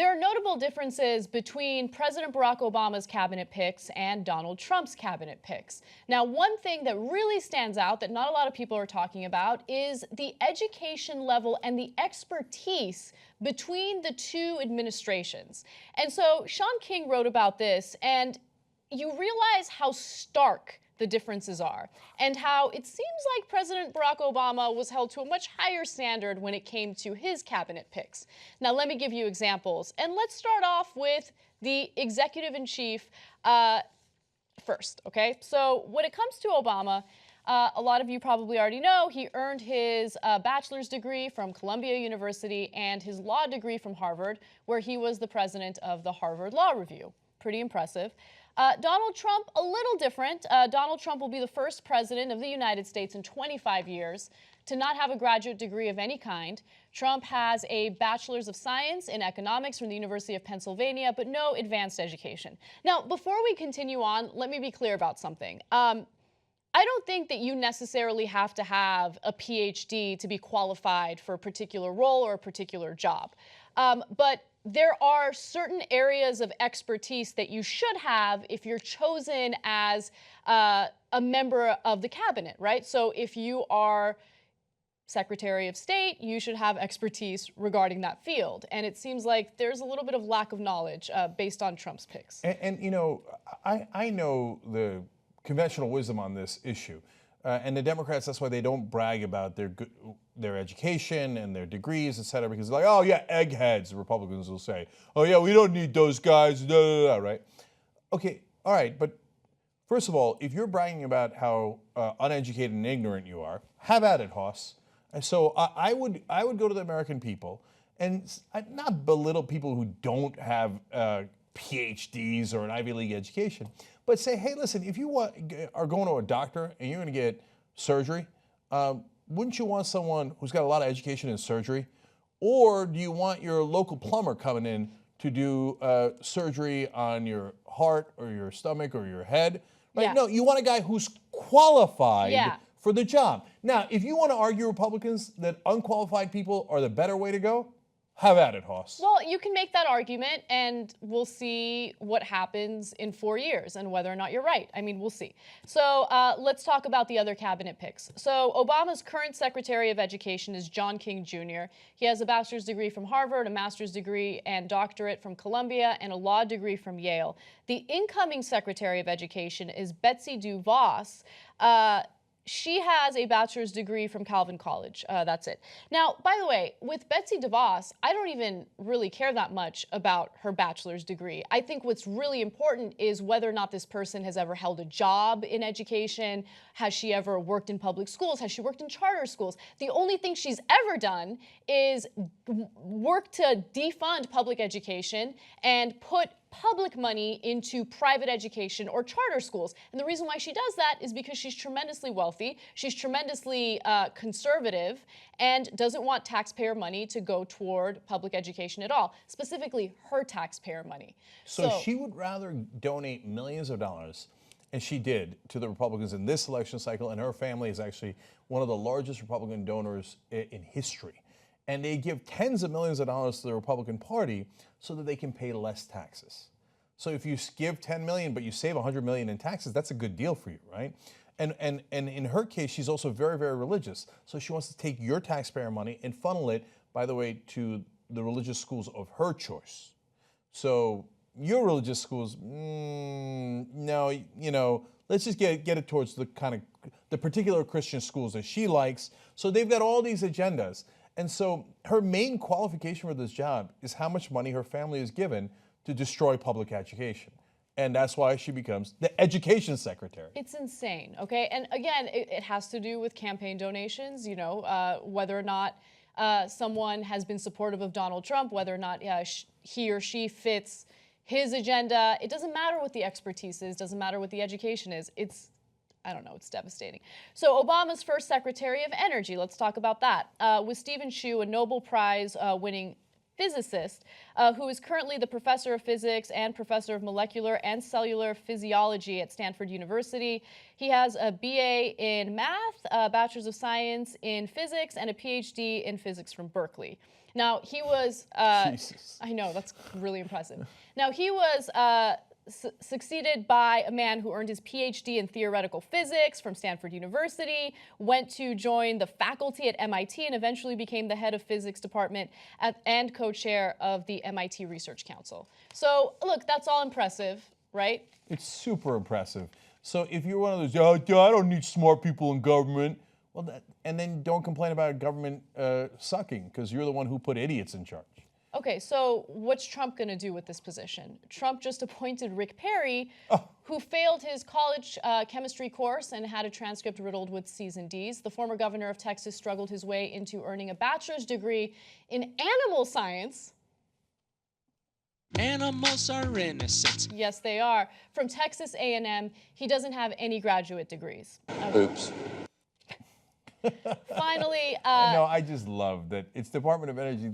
There are notable differences between President Barack Obama's cabinet picks and Donald Trump's cabinet picks. Now, one thing that really stands out that not a lot of people are talking about is the education level and the expertise between the two administrations. And so Sean King wrote about this, and you realize how stark the differences are, and how it seems like President Barack Obama was held to a much higher standard when it came to his cabinet picks. Now, let me give you examples, and let's start off with the executive-in-chief first, okay? So when it comes to Obama, a lot of you probably already know he earned his bachelor's degree from Columbia University and his law degree from Harvard, where he was the president of the Harvard Law Review. Pretty impressive. Donald Trump, a little different. Donald Trump will be the first president of the United States in 25 years to not have a graduate degree of any kind. Trump has a bachelor's of science in economics from the University of Pennsylvania, but no advanced education. Now, before we continue on, let me be clear about something. I don't think that you necessarily have to have a PhD to be qualified for a particular role or a particular job. But there are certain areas of expertise that you should have if you're chosen as a member of the cabinet, right? So if you are Secretary of State, you should have expertise regarding that field. And it seems like there's a little bit of lack of knowledge based on Trump's picks. And you know, I know the conventional wisdom on this issue. And the Democrats, that's why they don't brag about their education and their degrees, et cetera, because they're like, oh yeah, eggheads, the Republicans will say. Oh yeah, we don't need those guys, right? Okay, all right, but first of all, if you're bragging about how uneducated and ignorant you are, have at it, Hoss. And so I would go to the American people and not belittle people who don't have PhDs or an Ivy League education, but say, hey, listen, if you are going to a doctor and you're going to get surgery, wouldn't you want someone who's got a lot of education in surgery? Or do you want your local plumber coming in to do surgery on your heart or your stomach or your head? Right? Yeah. No, you want a guy who's qualified for the job. Now, if you want to argue, Republicans, that unqualified people are the better way to go, have at it, Hoss. Well, you can make that argument, and we'll see what happens in 4 years and whether or not you're right. I mean, we'll see. So let's talk about the other cabinet picks. So Obama's current Secretary of Education is John King Jr. He has a bachelor's degree from Harvard, a master's degree and doctorate from Columbia, and a law degree from Yale. The incoming Secretary of Education is Betsy Devos. She has a bachelor's degree from Calvin College. That's it. Now, by the way, with Betsy Devos, I don't even really care that much about her bachelor's degree. I think what's really important is whether or not this person has ever held a job in education. Has she ever worked in public schools? Has she worked in charter schools? The only thing she's ever done is work to defund public education and put public money into private education or charter schools. And the reason why she does that is because she's tremendously wealthy, she's tremendously conservative, and doesn't want taxpayer money to go toward public education at all, specifically her taxpayer money. So she would rather donate millions of dollars, and she did, to the Republicans in this election cycle, and her family is actually one of the largest Republican donors in history. And they give tens of millions of dollars to the Republican Party so that they can pay less taxes. So if you give 10 million, but you save 100 million in taxes, that's a good deal for you, right? And in her case, she's also very, very religious. So she wants to take your taxpayer money and funnel it, by the way, to the religious schools of her choice. So your religious schools, no, you know, let's just get it towards the particular Christian schools that she likes. So they've got all these agendas. And so her main qualification for this job is how much money her family is given to destroy public education. And that's why she becomes the education secretary. It's insane, okay? And again, it has to do with campaign donations, you know, whether or not someone has been supportive of Donald Trump, whether or not he or she fits his agenda. It doesn't matter what the expertise is, doesn't matter what the education is. I don't know, it's devastating. So Obama's first Secretary of Energy, let's talk about that. With Stephen Chu, a Nobel Prize winning physicist who is currently the professor of physics and professor of molecular and cellular physiology at Stanford University. He has a BA in math, a bachelor's of science in physics, and a PhD in physics from Berkeley. Now, he was, Jesus. I know, that's really impressive. Now, he was succeeded by a man who earned his PhD in theoretical physics from Stanford University, went to join the faculty at MIT, and eventually became the head of physics department and co-chair of the MIT Research Council. So, look, that's all impressive, right? It's super impressive. So if you're one of those, oh, I don't need smart people in government, well, and then don't complain about government sucking, because you're the one who put idiots in charge. Okay, so what's Trump going to do with this position? Trump just appointed Rick Perry, who failed his college chemistry course and had a transcript riddled with C's and D's. The former governor of Texas struggled his way into earning a bachelor's degree in animal science. Animals are innocent. Yes, they are. From Texas A&M, he doesn't have any graduate degrees. Oops. Finally, No, I just love that it's Department of Energy.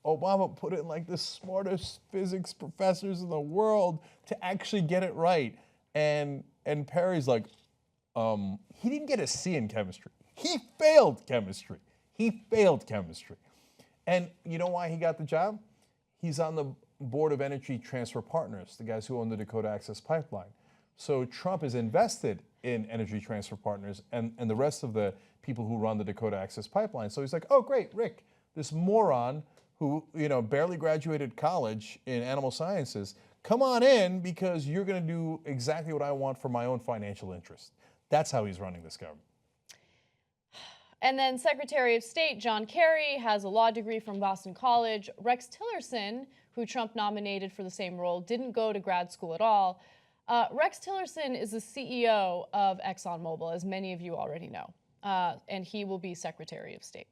Obama put in like the smartest physics professors in the world to actually get it right. And Perry's like, he didn't get a C in chemistry. He failed chemistry. He failed chemistry. And you know why he got the job? He's on the board of Energy Transfer Partners, the guys who own the Dakota Access Pipeline. So Trump is invested in Energy Transfer Partners and the rest of the people who run the Dakota Access Pipeline. So he's like, oh, great, Rick, this moron who barely graduated college in animal sciences, come on in because you're going to do exactly what I want for my own financial interest. That's how he's running this government. And then Secretary of State John Kerry has a law degree from Boston College. Rex Tillerson, who Trump nominated for the same role, didn't go to grad school at all. Rex Tillerson is the CEO of ExxonMobil, as many of you already know, and he will be Secretary of State.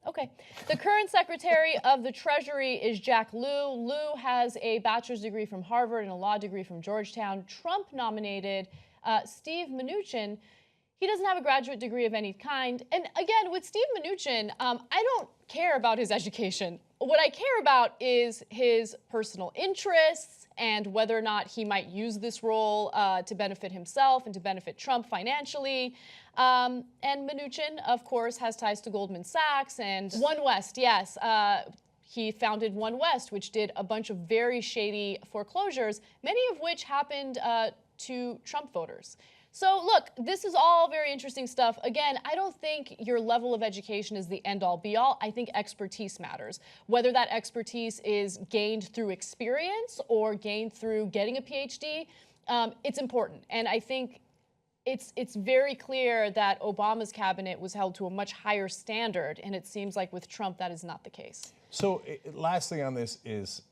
Okay. The current Secretary of the Treasury is Jack Lew. Lew has a bachelor's degree from Harvard and a law degree from Georgetown. Trump nominated Steve Mnuchin. He doesn't have a graduate degree of any kind. And again, with Steve Mnuchin, I don't care about his education. What I care about is his personal interests and whether or not he might use this role to benefit himself and to benefit Trump financially. And Mnuchin, of course, has ties to Goldman Sachs and One West, yes. He founded One West, which did a bunch of very shady foreclosures, many of which happened to Trump voters. So look, this is all very interesting stuff. Again, I don't think your level of education is the end-all be-all. I think expertise matters. Whether that expertise is gained through experience or gained through getting a PhD, it's important. And I think it's very clear that Obama's cabinet was held to a much higher standard, and it seems like with Trump that is not the case. So last thing on this is,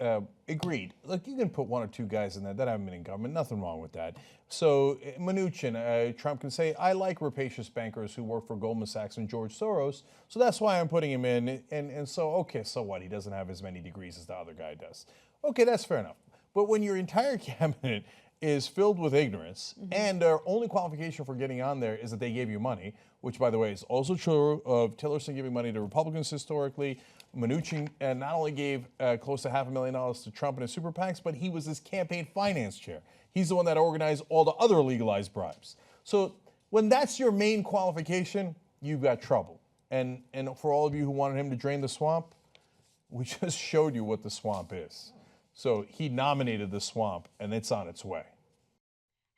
agreed. Look, you can put one or two guys in there that haven't been in government, nothing wrong with that. So Mnuchin, Trump can say, I like rapacious bankers who work for Goldman Sachs and George Soros, so that's why I'm putting him in. And so, okay, so what? He doesn't have as many degrees as the other guy does. Okay, that's fair enough. But when your entire cabinet is filled with ignorance, and their only qualification for getting on there is that they gave you money, which, by the way, is also true of Tillerson giving money to Republicans historically. Mnuchin not only gave close to $500,000 to Trump and his super PACs, but he was his campaign finance chair. He's the one that organized all the other legalized bribes. So when that's your main qualification, you've got trouble. And for all of you who wanted him to drain the swamp, we just showed you what the swamp is. So he nominated the swamp, and it's on its way.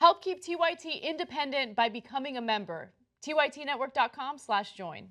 Help keep TYT independent by becoming a member. TYTnetwork.com/join.